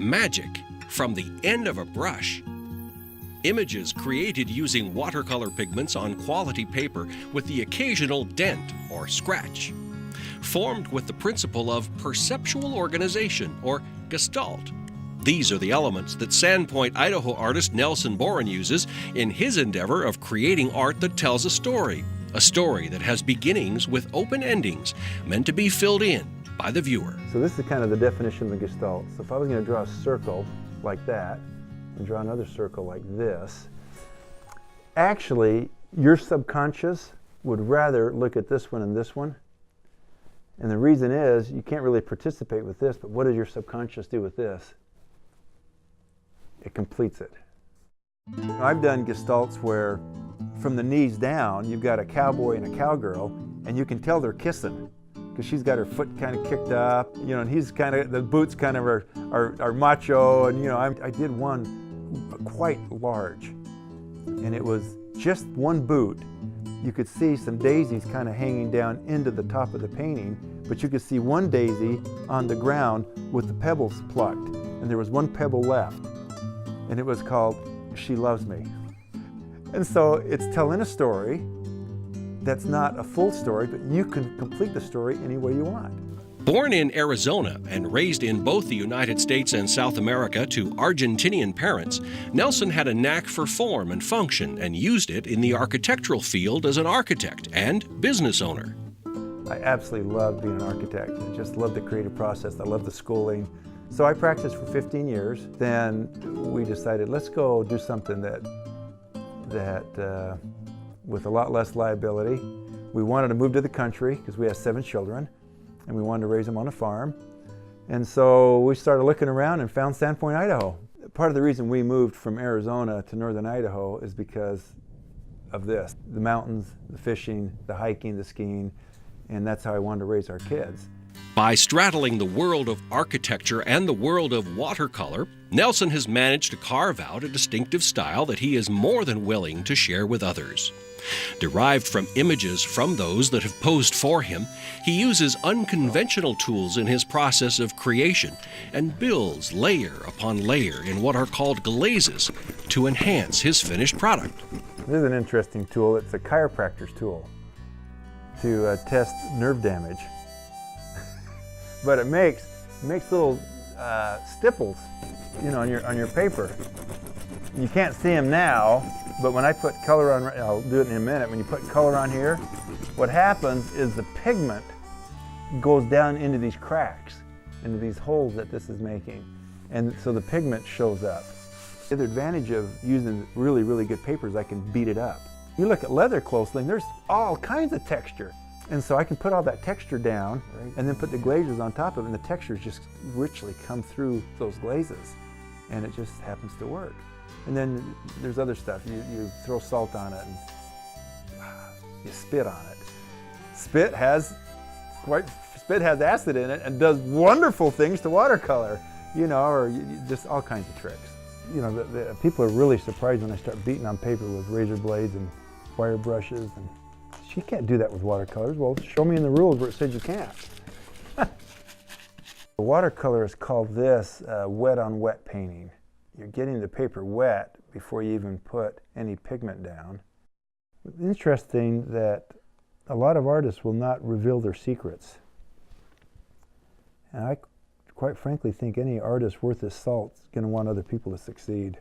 magic from the end of a brush. Images created using watercolor pigments on quality paper with the occasional dent or scratch. Formed with the principle of perceptual organization, or gestalt. These are the elements that Sandpoint, Idaho artist Nelson Boren uses in his endeavor of creating art that tells a story that has beginnings with open endings meant to be filled in by the viewer. So this is kind of the definition of the gestalt. So if I was going to draw a circle like that, and draw another circle like this, actually your subconscious would rather look at this one and this one. And the reason is, you can't really participate with this, but what does your subconscious do with this? It completes it. I've done gestalts where from the knees down, you've got a cowboy and a cowgirl, and you can tell they're kissing because she's got her foot kind of kicked up, you know, and he's kind of, the boots kind of are macho, and you know, I did one quite large, and it was just one boot. You could see some daisies kind of hanging down into the top of the painting, but you could see one daisy on the ground with the pebbles plucked, and there was one pebble left, and it was called She Loves Me. And so it's telling a story that's not a full story, but you can complete the story any way you want. Born in Arizona and raised in both the United States and South America to Argentinian parents, Nelson had a knack for form and function and used it in the architectural field as an architect and business owner. I absolutely love being an architect. I just love the creative process. I love the schooling. So I practiced for 15 years. Then we decided, let's go do something that with a lot less liability. We wanted to move to the country because we have 7 children, and we wanted to raise them on a farm. And so we started looking around and found Sandpoint, Idaho. Part of the reason we moved from Arizona to northern Idaho is because of this. The mountains, the fishing, the hiking, the skiing, and that's how I wanted to raise our kids. By straddling the world of architecture and the world of watercolor, Nelson has managed to carve out a distinctive style that he is more than willing to share with others. Derived from images from those that have posed for him, he uses unconventional tools in his process of creation and builds layer upon layer in what are called glazes to enhance his finished product. This is an interesting tool. It's a chiropractor's tool to test nerve damage. But it makes little stipples, you know, on your paper. You can't see them now, but when I put color on, I'll do it in a minute. When you put color on here, what happens is the pigment goes down into these cracks, into these holes that this is making, and so the pigment shows up. The other advantage of using really, really good paper is I can beat it up. You look at leather closely, and there's all kinds of texture. And so I can put all that texture down, right, and then put the glazes on top of it, and the textures just richly come through those glazes, and it just happens to work. And then there's other stuff. You throw salt on it, and you spit on it. Spit has acid in it and does wonderful things to watercolor, you know, or just all kinds of tricks. You know, the people are really surprised when I start beating on paper with razor blades and wire brushes, and you can't do that with watercolors. Well, show me in the rules where it says you can't. The watercolor is called this wet on wet painting. You're getting the paper wet before you even put any pigment down. It's interesting that a lot of artists will not reveal their secrets. And I quite frankly think any artist worth his salt is going to want other people to succeed.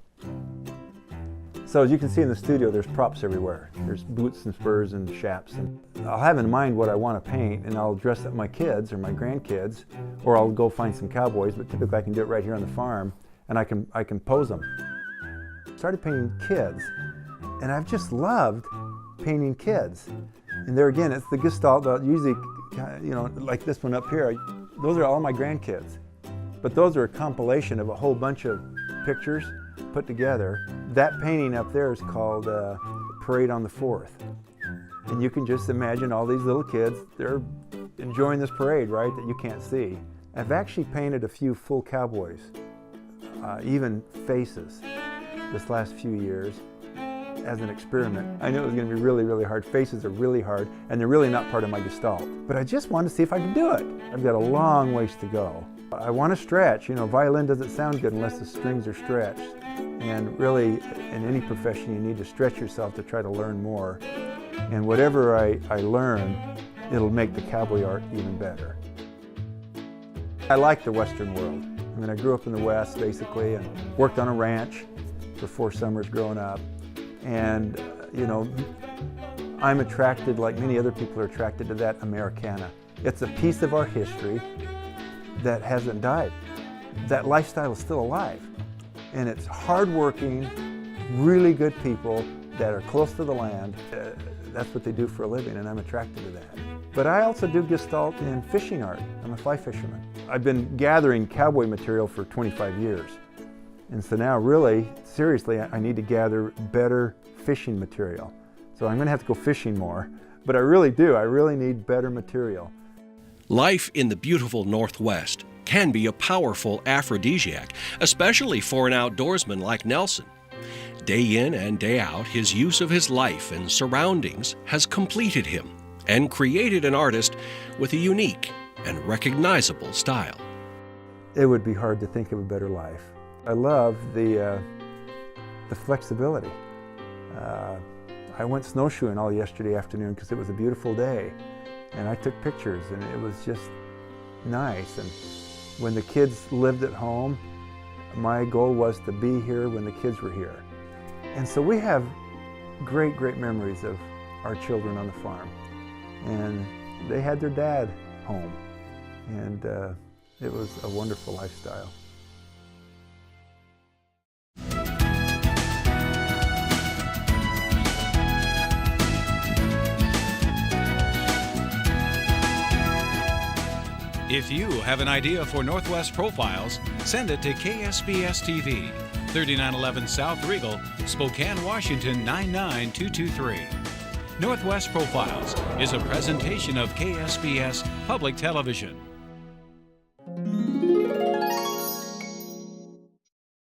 So as you can see in the studio, there's props everywhere. There's boots and spurs and chaps. And I'll have in mind what I want to paint, and I'll dress up my kids or my grandkids, or I'll go find some cowboys, but typically I can do it right here on the farm, and I can pose them. I started painting kids, and I've just loved painting kids. And there again, it's the gestalt. Usually, you know, like this one up here, those are all my grandkids. But those are a compilation of a whole bunch of pictures put together. That painting up there is called Parade on the 4th. And you can just imagine all these little kids, they're enjoying this parade, right, that you can't see. I've actually painted a few full cowboys, even faces, this last few years as an experiment. I knew it was going to be really, really hard. Faces are really hard, and they're really not part of my gestalt. But I just wanted to see if I could do it. I've got a long ways to go. I want to stretch. You know, violin doesn't sound good unless the strings are stretched. And really, in any profession, you need to stretch yourself to try to learn more. And whatever I learn, it'll make the cowboy art even better. I like the Western world. I mean, I grew up in the West, basically, and worked on a ranch for 4 summers growing up. And, you know, I'm attracted, like many other people are attracted to that Americana. It's a piece of our history that hasn't died. That lifestyle is still alive. And it's hardworking, really good people that are close to the land. That's what they do for a living, and I'm attracted to that. But I also do gestalt in fishing art. I'm a fly fisherman. I've been gathering cowboy material for 25 years. And so now, really, seriously, I need to gather better fishing material. So I'm going to have to go fishing more. But I really do. I really need better material. Life in the beautiful Northwest can be a powerful aphrodisiac, especially for an outdoorsman like Nelson. Day in and day out, his use of his life and surroundings has completed him and created an artist with a unique and recognizable style. It would be hard to think of a better life. I love the flexibility. I went snowshoeing all yesterday afternoon because it was a beautiful day, and I took pictures, and it was just nice. And when the kids lived at home, my goal was to be here when the kids were here. And so we have great, great memories of our children on the farm. And they had their dad home, and it was a wonderful lifestyle. If you have an idea for Northwest Profiles, send it to KSPS TV, 3911 South Regal, Spokane, Washington 99223. Northwest Profiles is a presentation of KSPS Public Television.